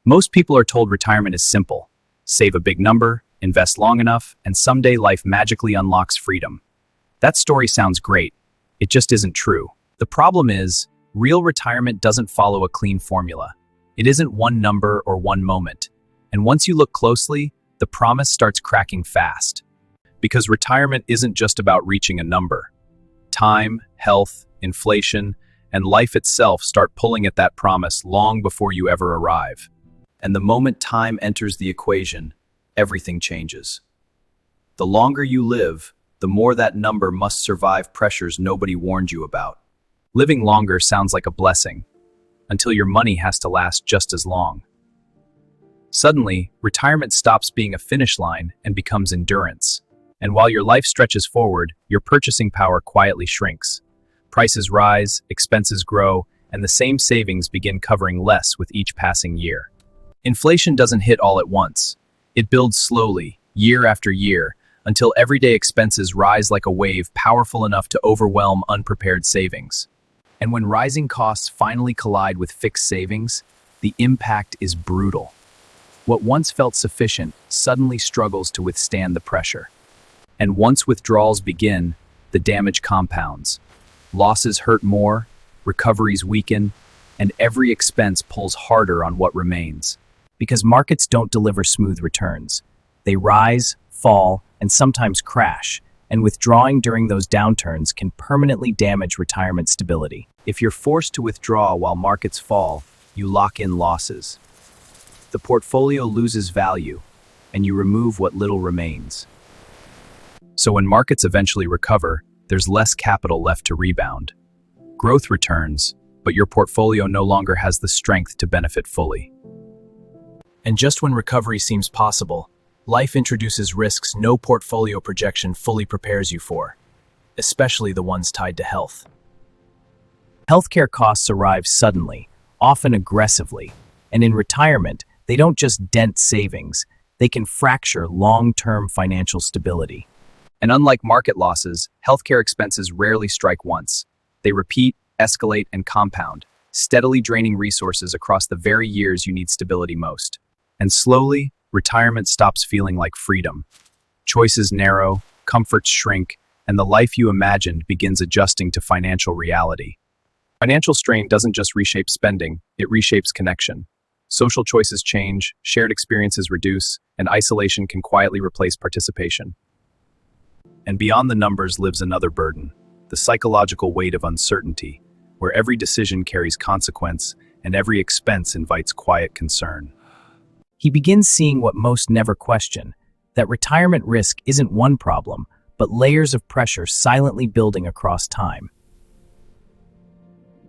Most people are told retirement is simple. Save a big number, invest long enough, and someday life magically unlocks freedom. That story sounds great. It just isn't true. The problem is, real retirement doesn't follow a clean formula. It isn't one number or one moment. And once you look closely, the promise starts cracking fast. Because retirement isn't just about reaching a number. Time, health, inflation, and life itself start pulling at that promise long before you ever arrive. And the moment time enters the equation, everything changes. The longer you live, the more that number must survive pressures nobody warned you about. Living longer sounds like a blessing, until your money has to last just as long. Suddenly, retirement stops being a finish line and becomes endurance. And while your life stretches forward, your purchasing power quietly shrinks. Prices rise, expenses grow, and the same savings begin covering less with each passing year. Inflation doesn't hit all at once. It builds slowly, year after year, until everyday expenses rise like a wave powerful enough to overwhelm unprepared savings. And when rising costs finally collide with fixed savings, the impact is brutal. What once felt sufficient suddenly struggles to withstand the pressure. And once withdrawals begin, the damage compounds. Losses hurt more, recoveries weaken, and every expense pulls harder on what remains. Because markets don't deliver smooth returns. They rise, fall, and sometimes crash, and withdrawing during those downturns can permanently damage retirement stability. If you're forced to withdraw while markets fall, you lock in losses. The portfolio loses value, and you remove what little remains. So when markets eventually recover, there's less capital left to rebound. Growth returns, but your portfolio no longer has the strength to benefit fully. And just when recovery seems possible, life introduces risks no portfolio projection fully prepares you for, especially the ones tied to health. Healthcare costs arrive suddenly, often aggressively, and in retirement, they don't just dent savings, they can fracture long-term financial stability. And unlike market losses, healthcare expenses rarely strike once. They repeat, escalate, and compound, steadily draining resources across the very years you need stability most. And slowly, retirement stops feeling like freedom. Choices narrow, comforts shrink, and the life you imagined begins adjusting to financial reality. Financial strain doesn't just reshape spending, it reshapes connection. Social choices change, shared experiences reduce, and isolation can quietly replace participation. And beyond the numbers lives another burden, the psychological weight of uncertainty, where every decision carries consequence and every expense invites quiet concern. He begins seeing what most never question, that retirement risk isn't one problem, but layers of pressure silently building across time.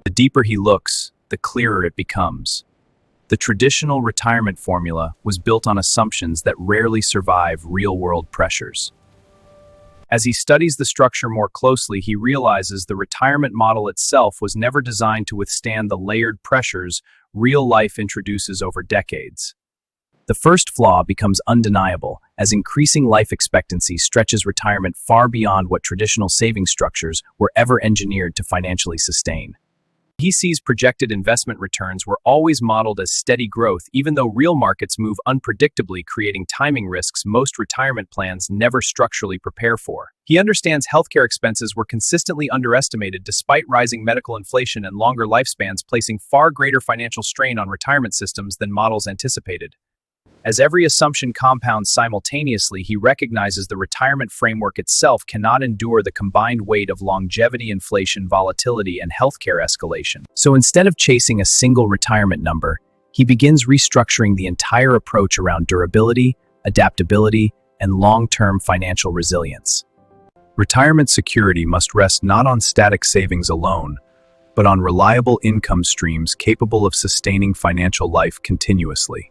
The deeper he looks, the clearer it becomes. The traditional retirement formula was built on assumptions that rarely survive real-world pressures. As he studies the structure more closely, he realizes the retirement model itself was never designed to withstand the layered pressures real life introduces over decades. The first flaw becomes undeniable, as increasing life expectancy stretches retirement far beyond what traditional saving structures were ever engineered to financially sustain. He sees projected investment returns were always modeled as steady growth, even though real markets move unpredictably, creating timing risks most retirement plans never structurally prepare for. He understands healthcare expenses were consistently underestimated despite rising medical inflation and longer lifespans, placing far greater financial strain on retirement systems than models anticipated. As every assumption compounds simultaneously, he recognizes the retirement framework itself cannot endure the combined weight of longevity, inflation, volatility, and healthcare escalation. So instead of chasing a single retirement number, he begins restructuring the entire approach around durability, adaptability, and long-term financial resilience. Retirement security must rest not on static savings alone, but on reliable income streams capable of sustaining financial life continuously.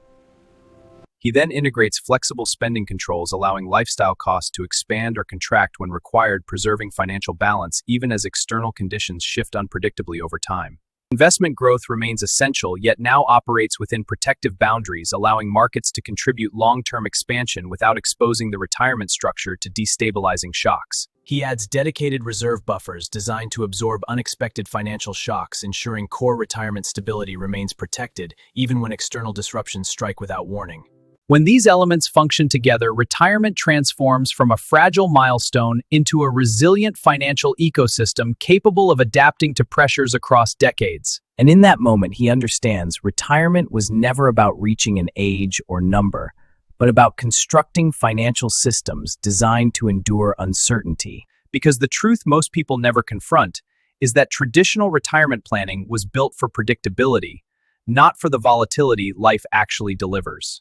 He then integrates flexible spending controls, allowing lifestyle costs to expand or contract when required, preserving financial balance even as external conditions shift unpredictably over time. Investment growth remains essential, yet now operates within protective boundaries, allowing markets to contribute long-term expansion without exposing the retirement structure to destabilizing shocks. He adds dedicated reserve buffers designed to absorb unexpected financial shocks, ensuring core retirement stability remains protected even when external disruptions strike without warning. When these elements function together, retirement transforms from a fragile milestone into a resilient financial ecosystem capable of adapting to pressures across decades. And in that moment, he understands retirement was never about reaching an age or number, but about constructing financial systems designed to endure uncertainty. Because the truth most people never confront is that traditional retirement planning was built for predictability, not for the volatility life actually delivers.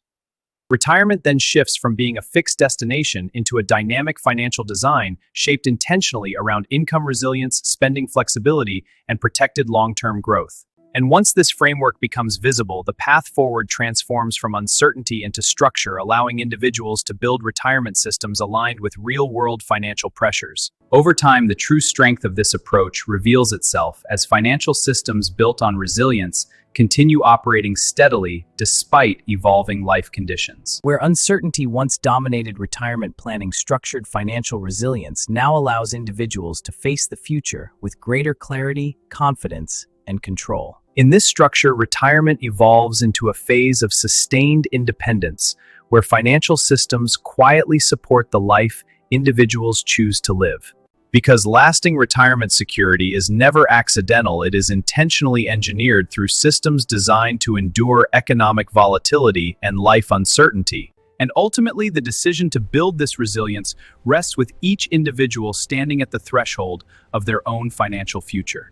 Retirement then shifts from being a fixed destination into a dynamic financial design shaped intentionally around income resilience, spending flexibility, and protected long-term growth. And once this framework becomes visible, the path forward transforms from uncertainty into structure, allowing individuals to build retirement systems aligned with real-world financial pressures. Over time, the true strength of this approach reveals itself as financial systems built on resilience continue operating steadily despite evolving life conditions. Where uncertainty once dominated retirement planning, structured financial resilience now allows individuals to face the future with greater clarity, confidence, and control. In this structure, retirement evolves into a phase of sustained independence, where financial systems quietly support the life individuals choose to live. Because lasting retirement security is never accidental, it is intentionally engineered through systems designed to endure economic volatility and life uncertainty. And ultimately, the decision to build this resilience rests with each individual standing at the threshold of their own financial future.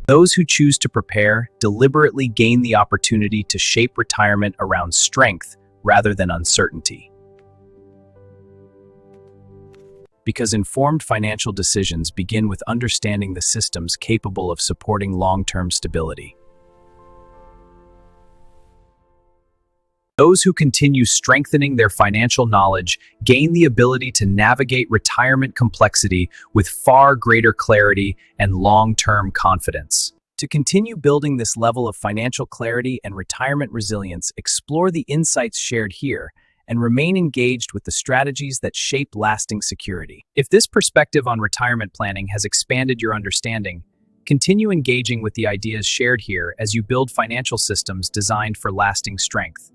Those who choose to prepare deliberately gain the opportunity to shape retirement around strength rather than uncertainty. Because informed financial decisions begin with understanding the systems capable of supporting long-term stability. Those who continue strengthening their financial knowledge gain the ability to navigate retirement complexity with far greater clarity and long-term confidence. To continue building this level of financial clarity and retirement resilience, explore the insights shared here and remain engaged with the strategies that shape lasting security. If this perspective on retirement planning has expanded your understanding, continue engaging with the ideas shared here as you build financial systems designed for lasting strength.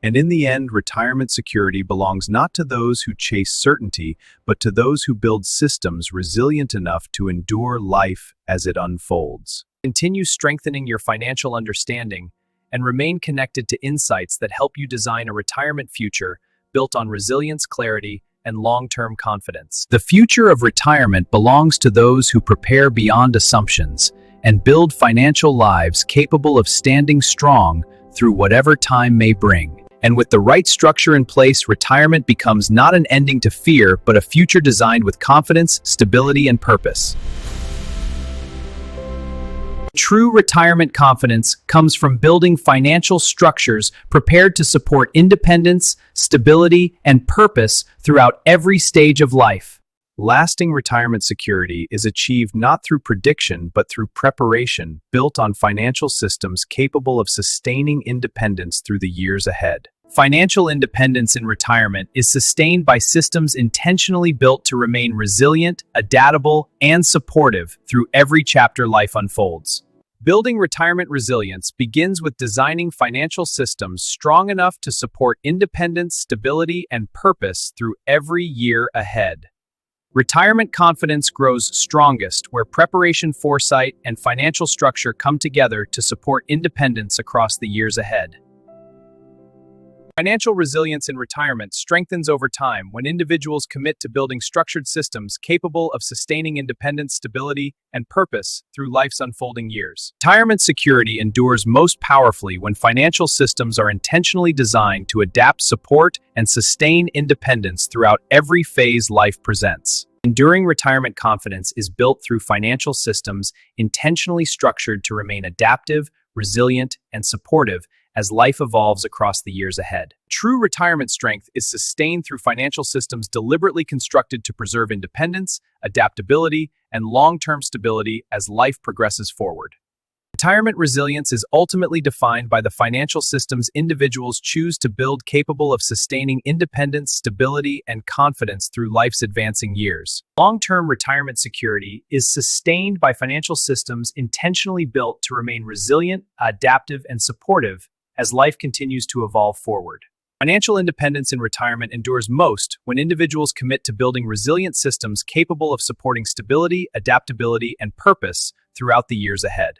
And in the end, retirement security belongs not to those who chase certainty, but to those who build systems resilient enough to endure life as it unfolds. Continue strengthening your financial understanding and remain connected to insights that help you design a retirement future built on resilience, clarity, and long-term confidence. The future of retirement belongs to those who prepare beyond assumptions and build financial lives capable of standing strong through whatever time may bring. And with the right structure in place, retirement becomes not an ending to fear, but a future designed with confidence, stability, and purpose. True retirement confidence comes from building financial structures prepared to support independence, stability, and purpose throughout every stage of life. Lasting retirement security is achieved not through prediction, but through preparation, built on financial systems capable of sustaining independence through the years ahead. Financial independence in retirement is sustained by systems intentionally built to remain resilient, adaptable, and supportive through every chapter life unfolds. Building retirement resilience begins with designing financial systems strong enough to support independence, stability, and purpose through every year ahead. Retirement confidence grows strongest where preparation, foresight, and financial structure come together to support independence across the years ahead. Financial resilience in retirement strengthens over time when individuals commit to building structured systems capable of sustaining independence, stability, and purpose through life's unfolding years. Retirement security endures most powerfully when financial systems are intentionally designed to adapt, support, and sustain independence throughout every phase life presents. Enduring retirement confidence is built through financial systems intentionally structured to remain adaptive, resilient, and supportive as life evolves across the years ahead. True retirement strength is sustained through financial systems deliberately constructed to preserve independence, adaptability, and long-term stability as life progresses forward. Retirement resilience is ultimately defined by the financial systems individuals choose to build capable of sustaining independence, stability, and confidence through life's advancing years. Long-term retirement security is sustained by financial systems intentionally built to remain resilient, adaptive, and supportive as life continues to evolve forward. Financial independence in retirement endures most when individuals commit to building resilient systems capable of supporting stability, adaptability, and purpose throughout the years ahead.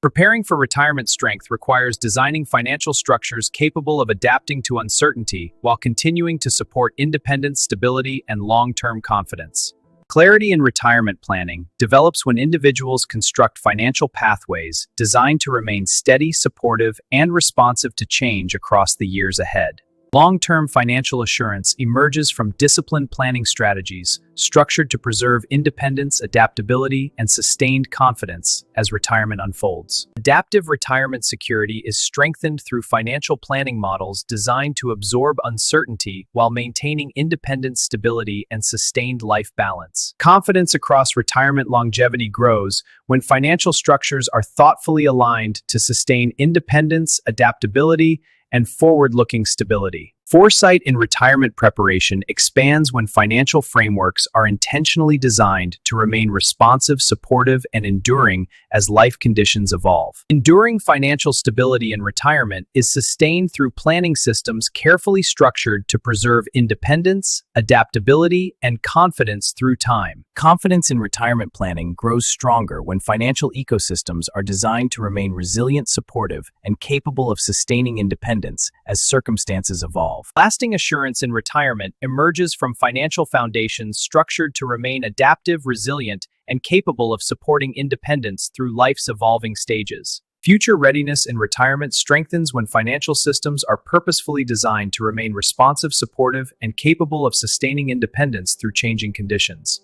Preparing for retirement strength requires designing financial structures capable of adapting to uncertainty while continuing to support independence, stability, and long-term confidence. Clarity in retirement planning develops when individuals construct financial pathways designed to remain steady, supportive, and responsive to change across the years ahead. Long-term financial assurance emerges from disciplined planning strategies structured to preserve independence, adaptability, and sustained confidence as retirement unfolds. Adaptive retirement security is strengthened through financial planning models designed to absorb uncertainty while maintaining independence, stability, and sustained life balance. Confidence across retirement longevity grows when financial structures are thoughtfully aligned to sustain independence, adaptability, and forward-looking stability. Foresight in retirement preparation expands when financial frameworks are intentionally designed to remain responsive, supportive, and enduring as life conditions evolve. Enduring financial stability in retirement is sustained through planning systems carefully structured to preserve independence, adaptability, and confidence through time. Confidence in retirement planning grows stronger when financial ecosystems are designed to remain resilient, supportive, and capable of sustaining independence as circumstances evolve. Lasting assurance in retirement emerges from financial foundations structured to remain adaptive, resilient, and capable of supporting independence through life's evolving stages. Future readiness in retirement strengthens when financial systems are purposefully designed to remain responsive, supportive, and capable of sustaining independence through changing conditions.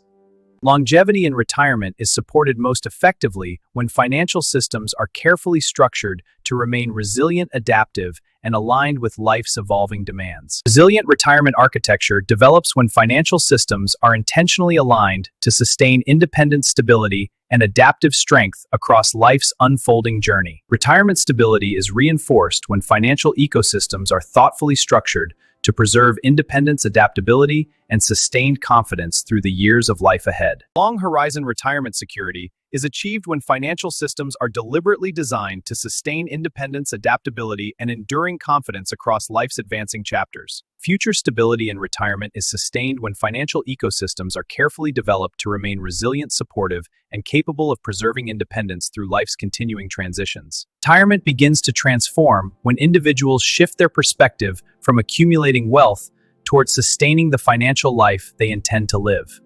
Longevity in retirement is supported most effectively when financial systems are carefully structured to remain resilient, adaptive, and aligned with life's evolving demands. Resilient retirement architecture develops when financial systems are intentionally aligned to sustain independent stability and adaptive strength across life's unfolding journey. Retirement stability is reinforced when financial ecosystems are thoughtfully structured to preserve independence, adaptability, and sustained confidence through the years of life ahead. Long-horizon retirement security is achieved when financial systems are deliberately designed to sustain independence, adaptability, and enduring confidence across life's advancing chapters. Future stability in retirement is sustained when financial ecosystems are carefully developed to remain resilient, supportive, and capable of preserving independence through life's continuing transitions. Retirement begins to transform when individuals shift their perspective from accumulating wealth towards sustaining the financial life they intend to live.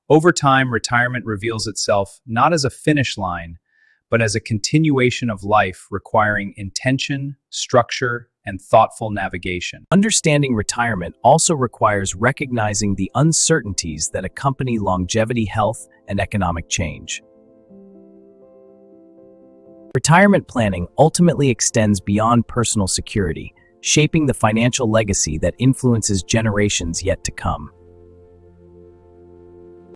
Over time, retirement reveals itself not as a finish line, but as a continuation of life requiring intention, structure, and thoughtful navigation. Understanding retirement also requires recognizing the uncertainties that accompany longevity, health, and economic change. Retirement planning ultimately extends beyond personal security, shaping the financial legacy that influences generations yet to come.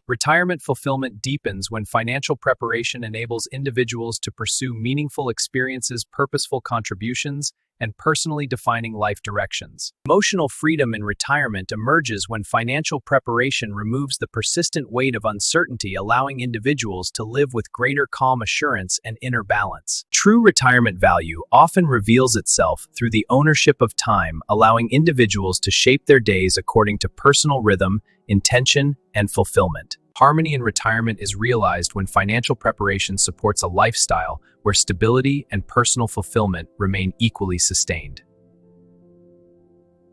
Retirement fulfillment deepens when financial preparation enables individuals to pursue meaningful experiences, purposeful contributions, and personally defining life directions. Emotional freedom in retirement emerges when financial preparation removes the persistent weight of uncertainty, allowing individuals to live with greater calm, assurance, and inner balance. True retirement value often reveals itself through the ownership of time, allowing individuals to shape their days according to personal rhythm, intention, and fulfillment. Harmony in retirement is realized when financial preparation supports a lifestyle where stability and personal fulfillment remain equally sustained.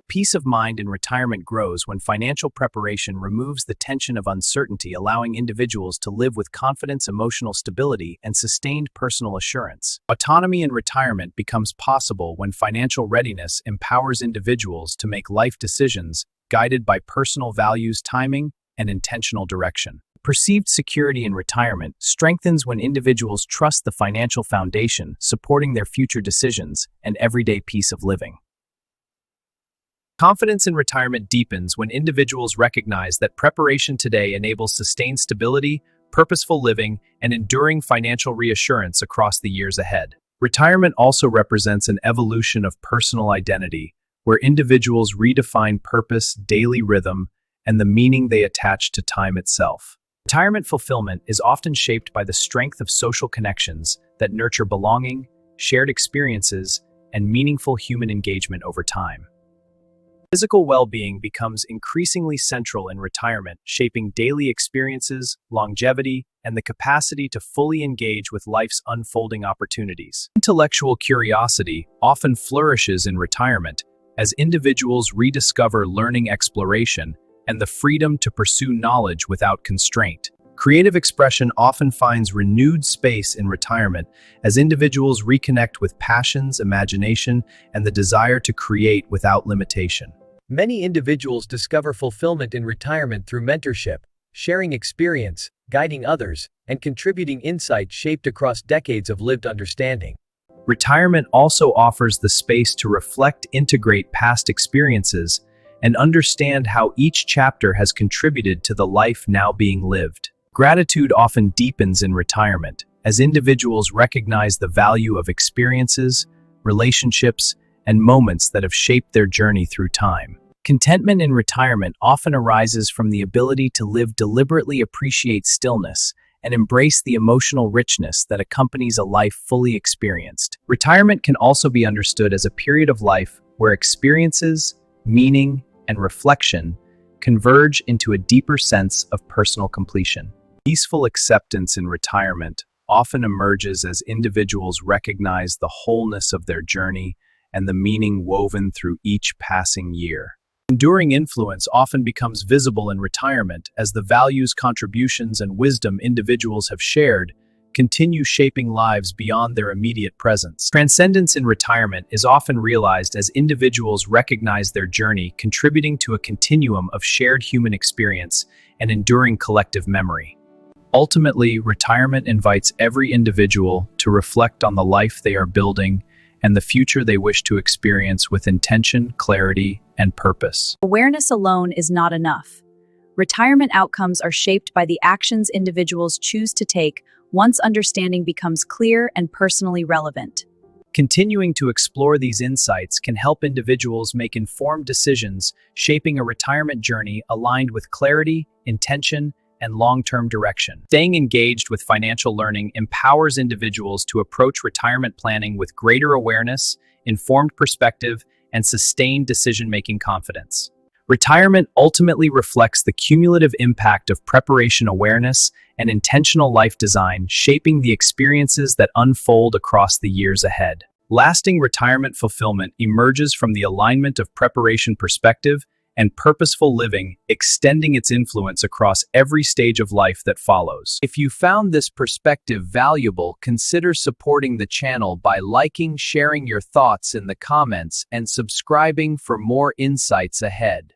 Peace of mind in retirement grows when financial preparation removes the tension of uncertainty, allowing individuals to live with confidence, emotional stability, and sustained personal assurance. Autonomy in retirement becomes possible when financial readiness empowers individuals to make life decisions guided by personal values, timing, and intentional direction. Perceived security in retirement strengthens when individuals trust the financial foundation supporting their future decisions and everyday peace of living. Confidence in retirement deepens when individuals recognize that preparation today enables sustained stability, purposeful living, and enduring financial reassurance across the years ahead. Retirement also represents an evolution of personal identity, where individuals redefine purpose, daily rhythm, and the meaning they attach to time itself. Retirement fulfillment is often shaped by the strength of social connections that nurture belonging, shared experiences, and meaningful human engagement over time. Physical well-being becomes increasingly central in retirement, shaping daily experiences, longevity, and the capacity to fully engage with life's unfolding opportunities. Intellectual curiosity often flourishes in retirement as individuals rediscover learning exploration and the freedom to pursue knowledge without constraint. Creative expression often finds renewed space in retirement as individuals reconnect with passions, imagination, and the desire to create without limitation. Many individuals discover fulfillment in retirement through mentorship, sharing experience, guiding others, and contributing insight shaped across decades of lived understanding. Retirement also offers the space to reflect, integrate past experiences, and understand how each chapter has contributed to the life now being lived. Gratitude often deepens in retirement, as individuals recognize the value of experiences, relationships, and moments that have shaped their journey through time. Contentment in retirement often arises from the ability to live deliberately, appreciate stillness, and embrace the emotional richness that accompanies a life fully experienced. Retirement can also be understood as a period of life where experiences, meaning, and reflection converge into a deeper sense of personal completion. Peaceful acceptance in retirement often emerges as individuals recognize the wholeness of their journey and the meaning woven through each passing year. Enduring influence often becomes visible in retirement as the values, contributions, and wisdom individuals have shared continue shaping lives beyond their immediate presence. Transcendence in retirement is often realized as individuals recognize their journey contributing to a continuum of shared human experience and enduring collective memory. Ultimately, retirement invites every individual to reflect on the life they are building and the future they wish to experience with intention, clarity, and purpose. Awareness alone is not enough. Retirement outcomes are shaped by the actions individuals choose to take once understanding becomes clear and personally relevant. Continuing to explore these insights can help individuals make informed decisions, shaping a retirement journey aligned with clarity, intention, and long-term direction. Staying engaged with financial learning empowers individuals to approach retirement planning with greater awareness, informed perspective, and sustained decision-making confidence. Retirement ultimately reflects the cumulative impact of preparation awareness and intentional life design, shaping the experiences that unfold across the years ahead. Lasting retirement fulfillment emerges from the alignment of preparation perspective and purposeful living, extending its influence across every stage of life that follows. If you found this perspective valuable, consider supporting the channel by liking, sharing your thoughts in the comments, and subscribing for more insights ahead.